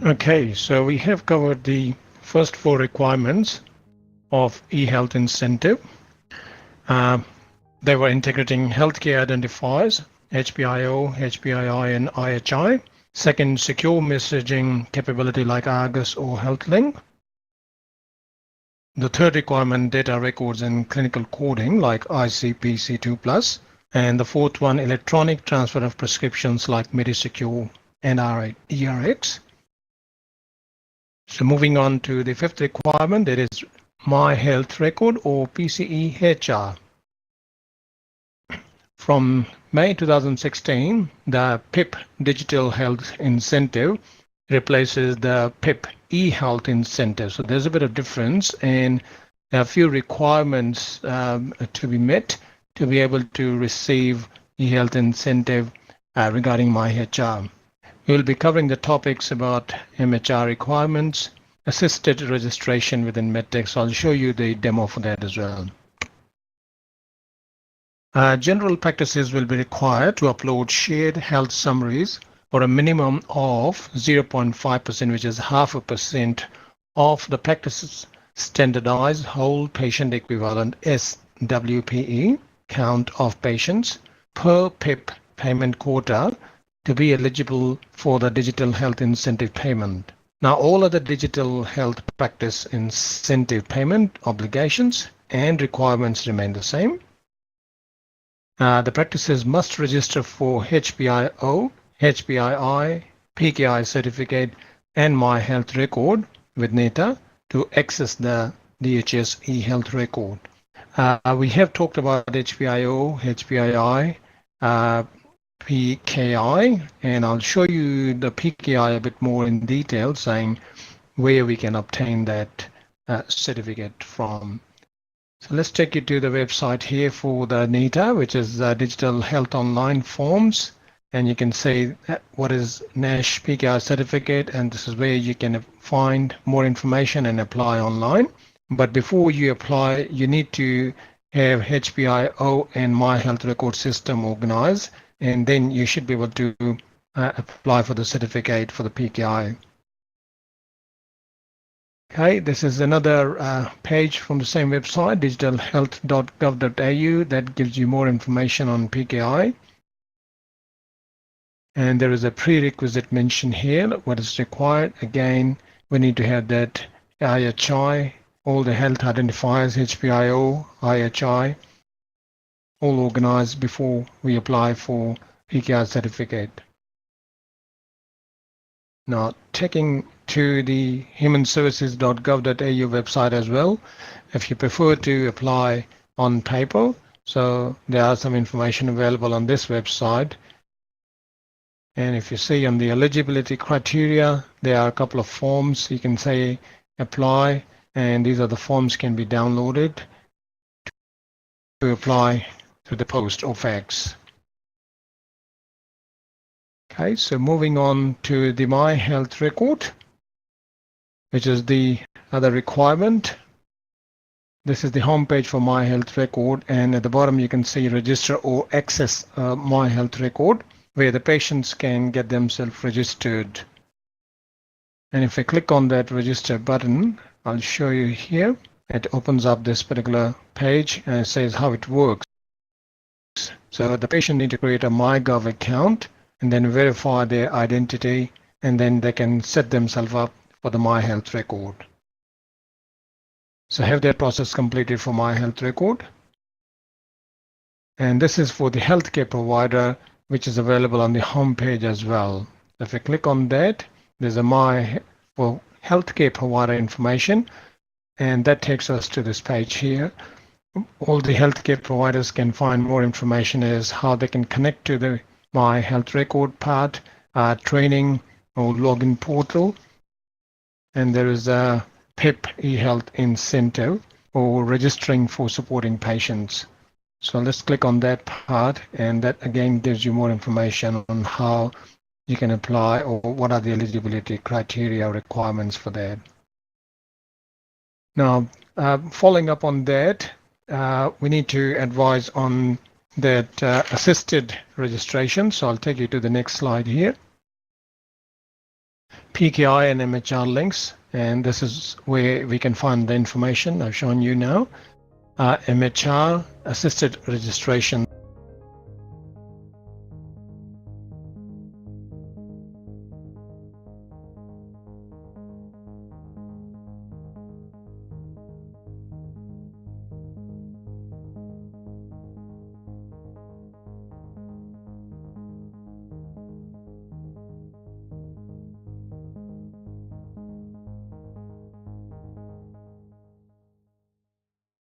Okay, so we have covered the first four requirements of eHealth incentive. They were integrating healthcare identifiers, HPIO, HPII, and IHI. Second, secure messaging capability like Argus or HealthLink. The third requirement, data records and clinical coding like ICPC2+. And the fourth one, electronic transfer of prescriptions like MediSecure and ERX. So moving on to the fifth requirement, that is My Health Record or PCEHR. From May 2016, the PIP Digital Health Incentive replaces the PIP eHealth Incentive. So there's a bit of difference and a few requirements to be met to be able to receive eHealth incentive regarding MyHR. We will be covering the topics about MHR requirements, assisted registration within Medtech. So I'll show you the demo for that as well. General practices will be required to upload shared health summaries for a minimum of 0.5%, which is 0.5% of the practice's standardized whole patient equivalent SWPE count of patients per PIP payment quota to be eligible for the digital health incentive payment. Now, all other digital health practice incentive payment obligations and requirements remain the same. The practices must register for HPIO, HPII, PKI certificate, and My Health Record with NETA to access the DHS eHealth record. We have talked about HPIO, HPII, PKI, and I'll show you the PKI a bit more in detail, saying where we can obtain that certificate from. So let's take you to the website here for the NETA, which is Digital Health Online Forms. And you can see what is NASH PKI certificate, and this is where you can find more information and apply online. But before you apply, you need to have HPIO and My Health Record System organized, and then you should be able to apply for the certificate for the PKI. Okay, this is another page from the same website, digitalhealth.gov.au, that gives you more information on PKI. And there is a prerequisite mentioned here, what is required. Again, we need to have that IHI, all the health identifiers, HPIO, IHI, all organized before we apply for PKI certificate. Now, taking to the humanservices.gov.au website as well, if you prefer to apply on paper. So there are some information available on this website. And if you see on the eligibility criteria, there are a couple of forms. You can say apply, and these are the forms can be downloaded to apply to the post or fax. Okay, so moving on to the My Health Record, which is the other requirement. This is the home page for My Health Record, and at the bottom you can see register or access My Health Record, where the patients can get themselves registered. And if I click on that register button, I'll show you here. It opens up this particular page and it says how it works. So the patient needs to create a MyGov account and then verify their identity, and then they can set themselves up for the My Health Record. So have that process completed for My Health Record. And this is for the healthcare provider, which is available on the home page as well. If I click on that, there's a My for healthcare provider information, and that takes us to this page here. All the healthcare providers can find more information as how they can connect to the My Health Record part, training or login portal. And there is a PIP eHealth incentive for registering for supporting patients. So let's click on that part, and that again gives you more information on how you can apply or what are the eligibility criteria requirements for that. Now, following up on that, we need to advise on that assisted registration. So I'll take you to the next slide here. PKI and MHR links, and this is where we can find the information I've shown you now. MHR assisted registration